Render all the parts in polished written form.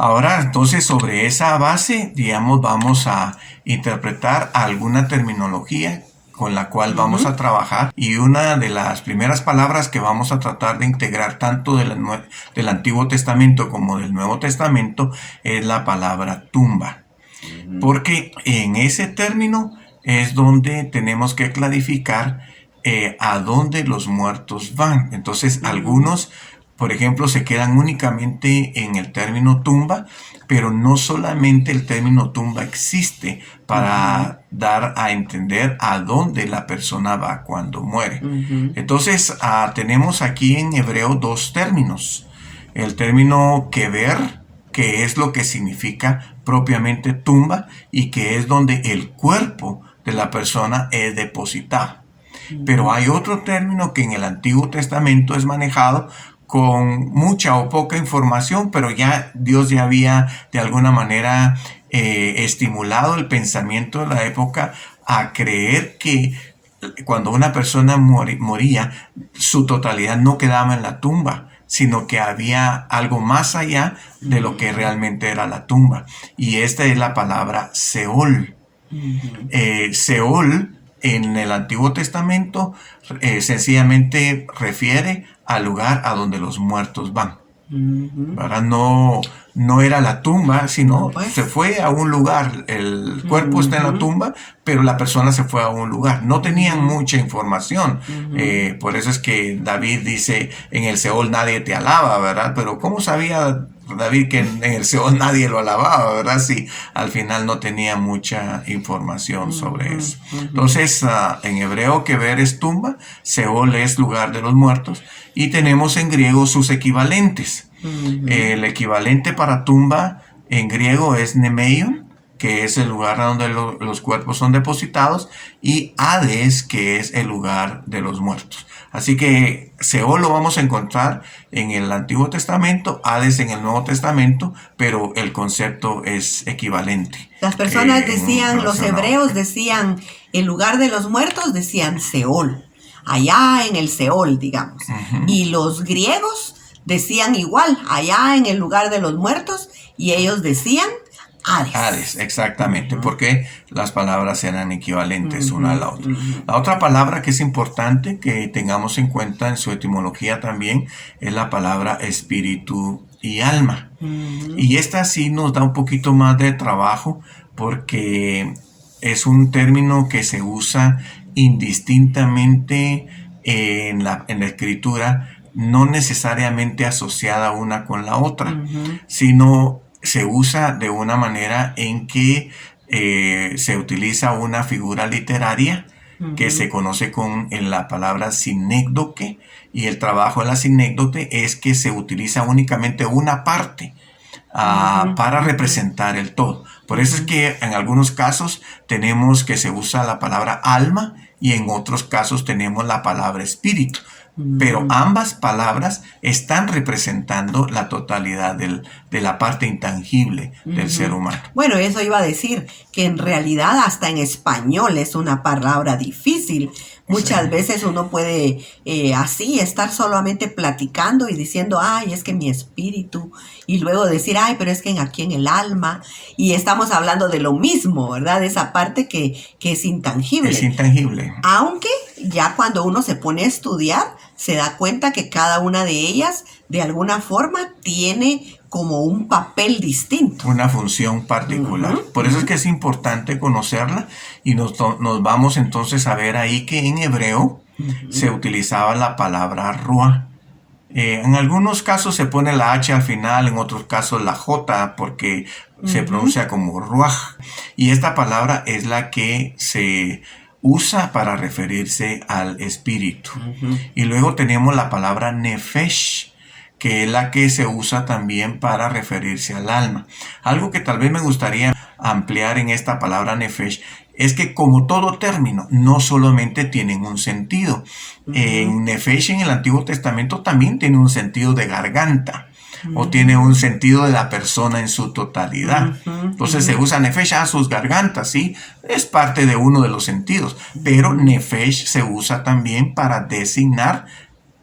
Ahora, entonces, sobre esa base, digamos, vamos a interpretar alguna terminología con la cual vamos a trabajar, y una de las primeras palabras que vamos a tratar de integrar tanto del Antiguo Testamento como del Nuevo Testamento es la palabra tumba, porque en ese término es donde tenemos que clarificar a dónde los muertos van. Entonces, algunos, por ejemplo, se quedan únicamente en el término tumba, pero no solamente el término tumba existe para dar a entender a dónde la persona va cuando muere. Entonces, tenemos aquí en hebreo dos términos. El término kever, que es lo que significa propiamente tumba y que es donde el cuerpo de la persona es depositado. Pero hay otro término que en el Antiguo Testamento es manejado con mucha o poca información, pero ya Dios ya había de alguna manera estimulado el pensamiento de la época a creer que cuando una persona moría, su totalidad no quedaba en la tumba, sino que había algo más allá de lo que realmente era la tumba. Y esta es la palabra Seol. Seol en el Antiguo Testamento sencillamente refiere al lugar a donde los muertos van. ¿Verdad? No era la tumba, sino se fue a un lugar. El cuerpo está en la tumba, pero la persona se fue a un lugar. No tenían mucha información. Por eso es que David dice, en el Seol nadie te alaba, ¿verdad? Pero ¿cómo sabía David que en el Seol nadie lo alababa, ¿verdad? Si al final no tenía mucha información sobre eso. Entonces, en hebreo kever es tumba, Seol es lugar de los muertos, y tenemos en griego sus equivalentes. El equivalente para tumba en griego es nemeion, que es el lugar donde los cuerpos son depositados, y Hades, que es el lugar de los muertos. Así que Seol lo vamos a encontrar en el Antiguo Testamento, Hades en el Nuevo Testamento, pero el concepto es equivalente. Las personas decían, los hebreos decían, el lugar de los muertos decían Seol, allá en el Seol, digamos. Y los griegos decían igual, allá en el lugar de los muertos, y ellos decían Hades. Hades, exactamente, porque las palabras eran equivalentes una a la otra. La otra palabra que es importante que tengamos en cuenta en su etimología también es la palabra espíritu y alma. Y esta sí nos da un poquito más de trabajo porque es un término que se usa indistintamente en la escritura, no necesariamente asociada una con la otra, sino se usa de una manera en que se utiliza una figura literaria que se conoce en la palabra sinécdoque, y el trabajo de la sinécdoque es que se utiliza únicamente una parte para representar el todo. Por eso es que en algunos casos tenemos que se usa la palabra alma y en otros casos tenemos la palabra espíritu. Pero ambas palabras están representando la totalidad de la parte intangible del ser humano. Bueno, eso iba a decir, que en realidad hasta en español es una palabra difícil. Muchas veces uno puede así estar solamente platicando y diciendo, ay, es que mi espíritu, y luego decir, ay, pero es que aquí en el alma, y estamos hablando de lo mismo, ¿verdad? Esa parte que es intangible. Es intangible. Aunque ya cuando uno se pone a estudiar, se da cuenta que cada una de ellas, de alguna forma, tiene como un papel distinto. Una función particular. Por eso es que es importante conocerla, y nos vamos entonces a ver ahí que en hebreo se utilizaba la palabra ruah. En algunos casos se pone la H al final, en otros casos la J, porque se pronuncia como ruaj. Y esta palabra es la que se usa para referirse al espíritu. Y luego tenemos la palabra nefesh, que es la que se usa también para referirse al alma. Algo que tal vez me gustaría ampliar en esta palabra nefesh es que, como todo término, no solamente tienen un sentido. Nefesh en el Antiguo Testamento también tiene un sentido de garganta, o tiene un sentido de la persona en su totalidad. Entonces se usa nefesh a sus gargantas, ¿sí? Es parte de uno de los sentidos, pero nefesh se usa también para designar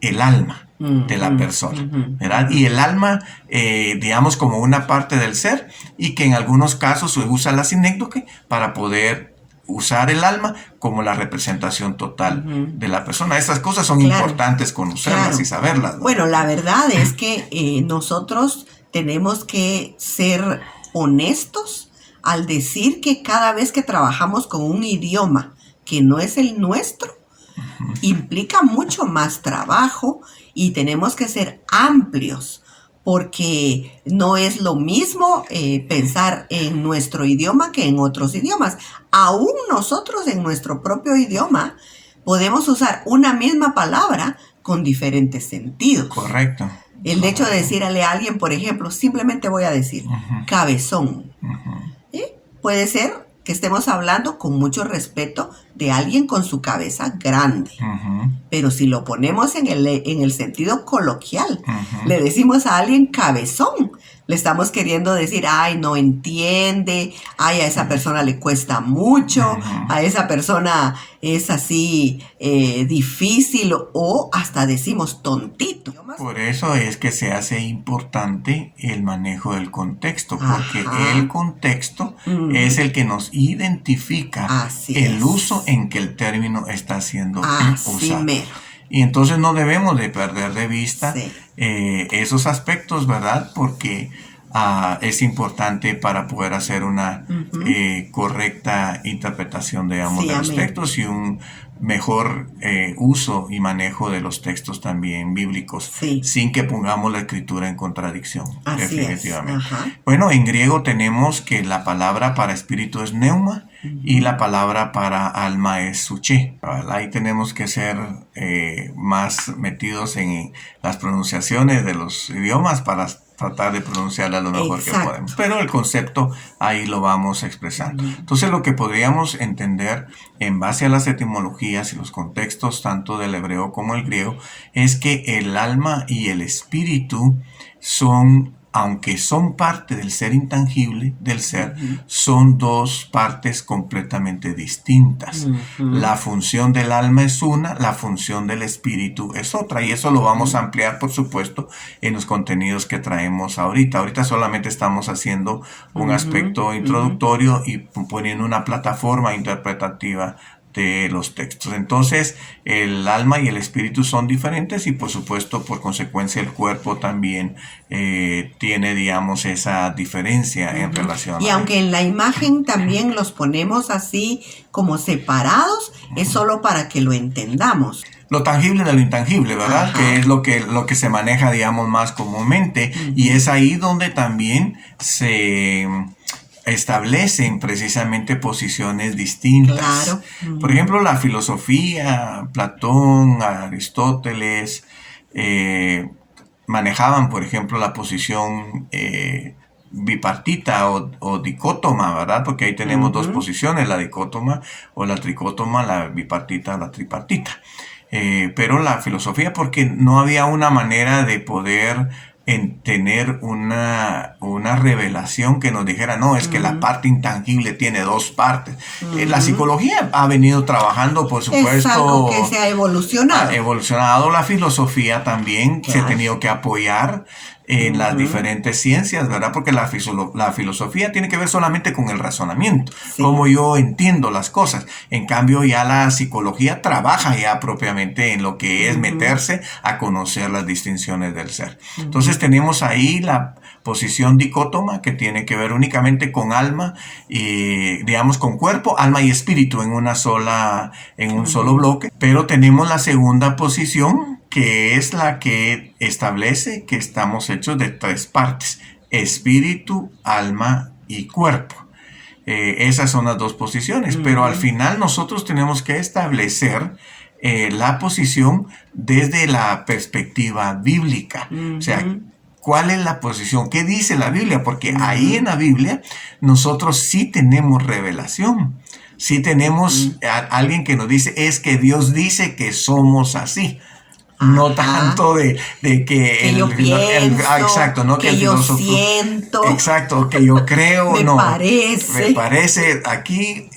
el alma. de la persona, ¿verdad? Y el alma, digamos, como una parte del ser, y que en algunos casos se usa la sinécdoque para poder usar el alma como la representación total de la persona. Estas cosas son importantes conocerlas y saberlas, ¿no? Bueno, la verdad es que nosotros tenemos que ser honestos al decir que cada vez que trabajamos con un idioma que no es el nuestro, implica mucho más trabajo y tenemos que ser amplios, porque no es lo mismo pensar en nuestro idioma que en otros idiomas. Aún nosotros en nuestro propio idioma podemos usar una misma palabra con diferentes sentidos. Correcto. El hecho de decirle a alguien, por ejemplo, simplemente voy a decir cabezón. Puede ser que estemos hablando con mucho respeto de alguien con su cabeza grande. Pero si lo ponemos en el sentido coloquial, le decimos a alguien cabezón, le estamos queriendo decir, ay, no entiende, ay, a esa persona le cuesta mucho, a esa persona es así difícil, o hasta decimos tontito. Por eso es que se hace importante el manejo del contexto, porque el contexto es el que nos identifica el uso en que el término está siendo usado. Y entonces no debemos de perder de vista esos aspectos, ¿verdad? Porque es importante para poder hacer una correcta interpretación, digamos, de los textos, y un mejor uso y manejo de los textos también bíblicos, sin que pongamos la escritura en contradicción. Así definitivamente. Bueno, en griego tenemos que la palabra para espíritu es neuma, y la palabra para alma es suché. Ahí tenemos que ser más metidos en las pronunciaciones de los idiomas para tratar de pronunciarla lo mejor que podemos. Pero el concepto ahí lo vamos expresando. Entonces, lo que podríamos entender en base a las etimologías y los contextos tanto del hebreo como el griego es que el alma y el espíritu son, aunque son parte del ser intangible del ser, son dos partes completamente distintas. La función del alma es una, la función del espíritu es otra, y eso lo vamos a ampliar, por supuesto, en los contenidos que traemos ahorita. Ahorita solamente estamos haciendo un aspecto introductorio y poniendo una plataforma interpretativa de los textos. Entonces, el alma y el espíritu son diferentes, y por supuesto, por consecuencia, el cuerpo también tiene, digamos, esa diferencia en relación y aunque en la imagen también los ponemos así como separados, es solo para que lo entendamos. Lo tangible de lo intangible, ¿verdad? Que es lo que se maneja, digamos, más comúnmente, y es ahí donde también se establecen precisamente posiciones distintas. Claro. Por ejemplo, la filosofía, Platón, Aristóteles, manejaban, por ejemplo, la posición bipartita o dicótoma, ¿verdad? Porque ahí tenemos dos posiciones, la dicótoma o la tricótoma, la bipartita o la tripartita. Pero la filosofía, porque no había una manera de poder tener una revelación que nos dijera, no, es que la parte intangible tiene dos partes. La psicología ha venido trabajando, por supuesto. Es algo que se ha evolucionado. Ha evolucionado. La filosofía también se ha tenido que apoyar en las diferentes ciencias, ¿verdad? Porque la filosofía tiene que ver solamente con el razonamiento, cómo yo entiendo las cosas. En cambio, ya la psicología trabaja ya propiamente en lo que es meterse a conocer las distinciones del ser. Entonces tenemos ahí la posición dicótoma, que tiene que ver únicamente con alma y, digamos, con cuerpo, alma y espíritu en un solo bloque. Pero tenemos la segunda posición, que es la que establece que estamos hechos de tres partes: espíritu, alma y cuerpo. Esas son las dos posiciones, pero al final nosotros tenemos que establecer la posición desde la perspectiva bíblica. O sea, ¿cuál es la posición? ¿Qué dice la Biblia? Porque ahí en la Biblia nosotros sí tenemos revelación. Sí tenemos a alguien que nos dice, es que Dios dice que somos así. no Ajá. tanto de que Que yo pienso, exacto, no que el yo filósofo, siento, exacto, que yo creo, me no, me parece. parece aquí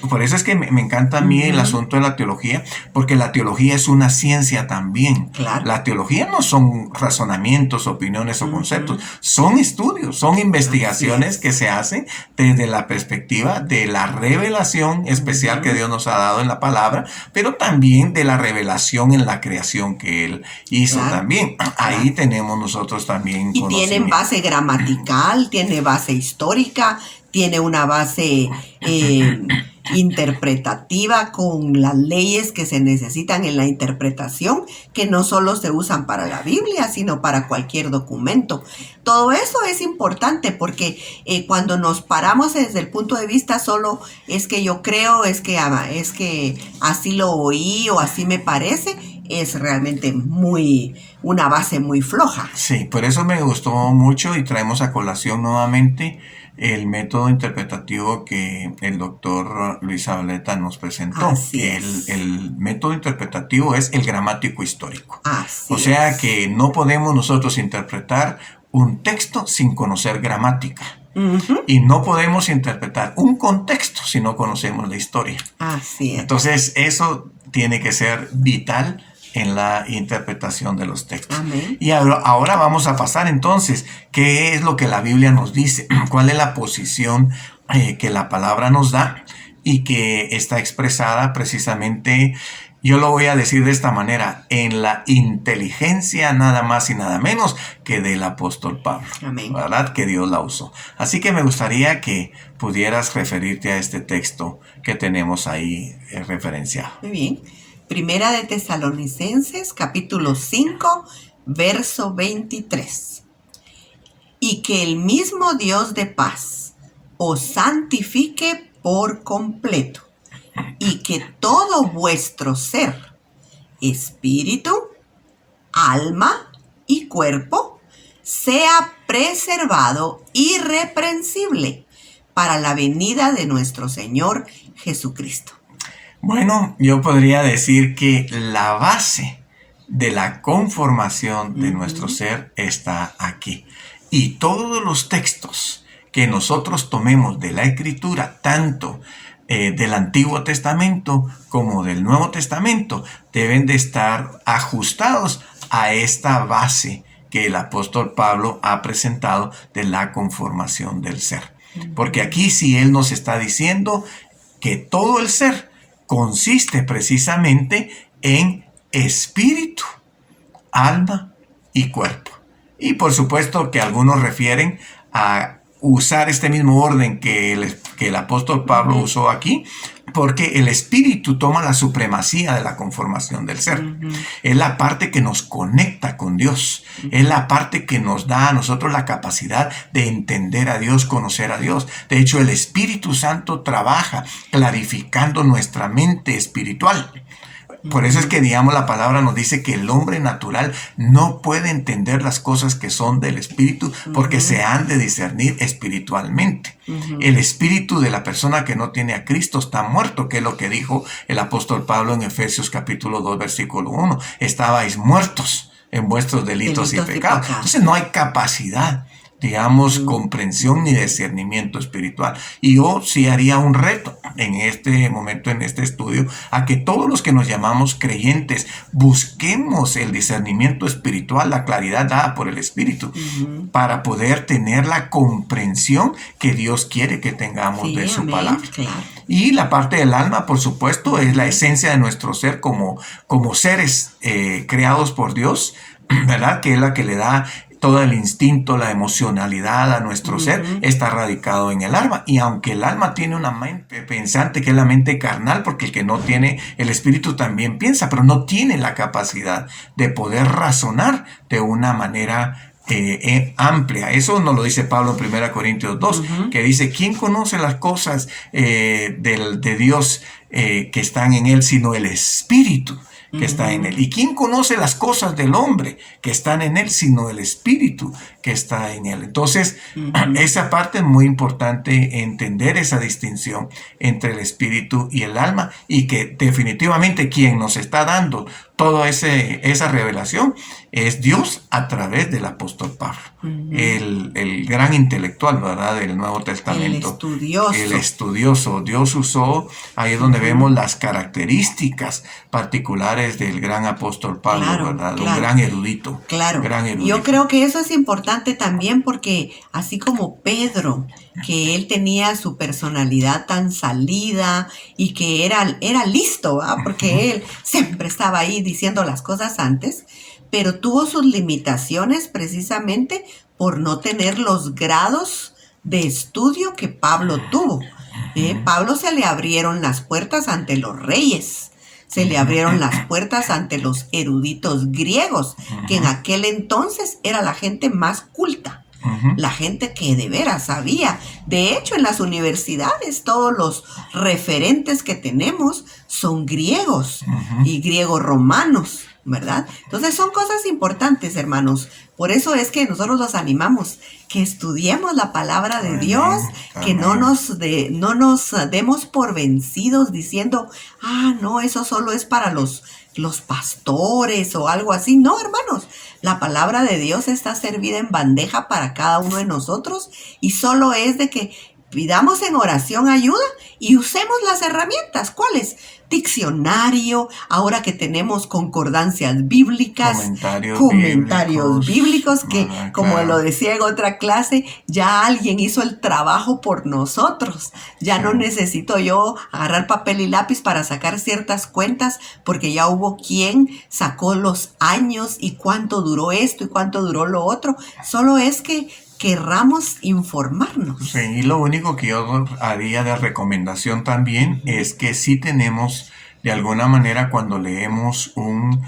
por eso es que me encanta a mí el asunto de la teología, porque la teología es una ciencia también. Claro. La teología no son razonamientos, opiniones o conceptos, son estudios, son investigaciones que se hacen desde la perspectiva de la revelación especial que Dios nos ha dado en la palabra, pero también de la revelación en la creación que Él hizo también. Ahí tenemos nosotros también y tienen base gramatical, tiene base histórica, tiene una base interpretativa con las leyes que se necesitan en la interpretación, que no solo se usan para la Biblia, sino para cualquier documento. Todo eso es importante porque cuando nos paramos desde el punto de vista solo es que yo creo, es que así lo oí o así me parece, es realmente una base muy floja. Sí, por eso me gustó mucho y traemos a colación nuevamente el método interpretativo que el doctor Luis Zabaleta nos presentó. El método interpretativo es el gramático histórico. O sea que no podemos nosotros interpretar un texto sin conocer gramática. Y no podemos interpretar un contexto si no conocemos la historia. Así es. Entonces eso tiene que ser vital en la interpretación de los textos. Amén. Y ahora vamos a pasar entonces, ¿qué es lo que la Biblia nos dice? ¿Cuál es la posición que la palabra nos da y que está expresada precisamente, yo lo voy a decir de esta manera, en la inteligencia nada más y nada menos que del apóstol Pablo? Amén. ¿Verdad? Que Dios la usó. Así que me gustaría que pudieras referirte a este texto que tenemos ahí referenciado. Muy bien. Primera de Tesalonicenses, capítulo 5, verso 23. Y que el mismo Dios de paz os santifique por completo, y que todo vuestro ser, espíritu, alma y cuerpo, sea preservado irreprensible para la venida de nuestro Señor Jesucristo. Bueno, yo podría decir que la base de la conformación de nuestro ser está aquí. Y todos los textos que nosotros tomemos de la Escritura, tanto del Antiguo Testamento como del Nuevo Testamento, deben de estar ajustados a esta base que el apóstol Pablo ha presentado de la conformación del ser. Porque aquí sí él nos está diciendo que todo el ser consiste precisamente en espíritu, alma y cuerpo. Y por supuesto que algunos refieren a usar este mismo orden que el apóstol Pablo usó aquí, porque el espíritu toma la supremacía de la conformación del ser. Es la parte que nos conecta con Dios. Es la parte que nos da a nosotros la capacidad de entender a Dios, conocer a Dios. De hecho, el Espíritu Santo trabaja clarificando nuestra mente espiritual. Por eso es que, digamos, la palabra nos dice que el hombre natural no puede entender las cosas que son del espíritu porque se han de discernir espiritualmente. El espíritu de la persona que no tiene a Cristo está muerto, que es lo que dijo el apóstol Pablo en Efesios capítulo 2, versículo 1. Estabais muertos en vuestros delitos y pecados. Entonces no hay capacidad, digamos, comprensión ni discernimiento espiritual. Y yo sí haría un reto en este momento, en este estudio, a que todos los que nos llamamos creyentes busquemos el discernimiento espiritual, la claridad dada por el Espíritu, para poder tener la comprensión que Dios quiere que tengamos de su palabra. Claro. Y la parte del alma, por supuesto, es la esencia de nuestro ser como seres creados por Dios, ¿verdad? Que es la que le da todo el instinto, la emocionalidad a nuestro ser, está radicado en el alma. Y aunque el alma tiene una mente pensante, que es la mente carnal, porque el que no tiene el espíritu también piensa, pero no tiene la capacidad de poder razonar de una manera amplia. Eso nos lo dice Pablo en 1 Corintios 2, que dice, ¿quién conoce las cosas de Dios que están en él, sino el espíritu que está en él? ¿Y quién conoce las cosas del hombre que están en él, sino el espíritu que está en él? Entonces, esa parte es muy importante, entender esa distinción entre el espíritu y el alma, y que definitivamente quien nos está dando toda esa revelación es Dios a través del apóstol Pablo, el gran intelectual, ¿verdad?, del Nuevo Testamento. El estudioso. Dios usó, ahí es donde vemos las características particulares del gran apóstol Pablo, ¿verdad? Un gran erudito. Claro. Gran erudito. Yo creo que eso es importante también porque así como Pedro, que él tenía su personalidad tan salida y que era listo, ¿verdad? Porque él siempre estaba ahí diciendo las cosas antes, pero tuvo sus limitaciones precisamente por no tener los grados de estudio que Pablo tuvo. Pablo se le abrieron las puertas ante los reyes, se le abrieron las puertas ante los eruditos griegos, que en aquel entonces era la gente más culta. La gente que de veras sabía. De hecho, en las universidades todos los referentes que tenemos son griegos y griegos romanos, ¿verdad? Entonces son cosas importantes, hermanos. Por eso es que nosotros los animamos, que estudiemos la palabra de Dios, que no nos demos por vencidos diciendo, no, eso solo es para los pastores o algo así. No, hermanos, la palabra de Dios está servida en bandeja para cada uno de nosotros y solo es de que pidamos en oración ayuda y usemos las herramientas. ¿Cuáles? Diccionario, ahora que tenemos concordancias bíblicas, comentarios bíblicos que, como lo decía en otra clase, ya alguien hizo el trabajo por nosotros. Ya no necesito yo agarrar papel y lápiz para sacar ciertas cuentas, porque ya hubo quien sacó los años y cuánto duró esto y cuánto duró lo otro. Solo es que querramos informarnos. Sí, y lo único que yo haría de recomendación también es que si tenemos, de alguna manera, cuando leemos un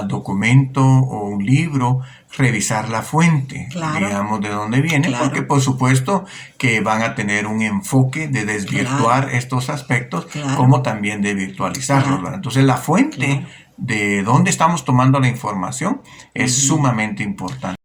documento o un libro, revisar la fuente, digamos, de dónde viene, porque por supuesto que van a tener un enfoque de desvirtuar estos aspectos, como también de virtualizarlos, ¿verdad? Entonces la fuente de dónde estamos tomando la información es sumamente importante.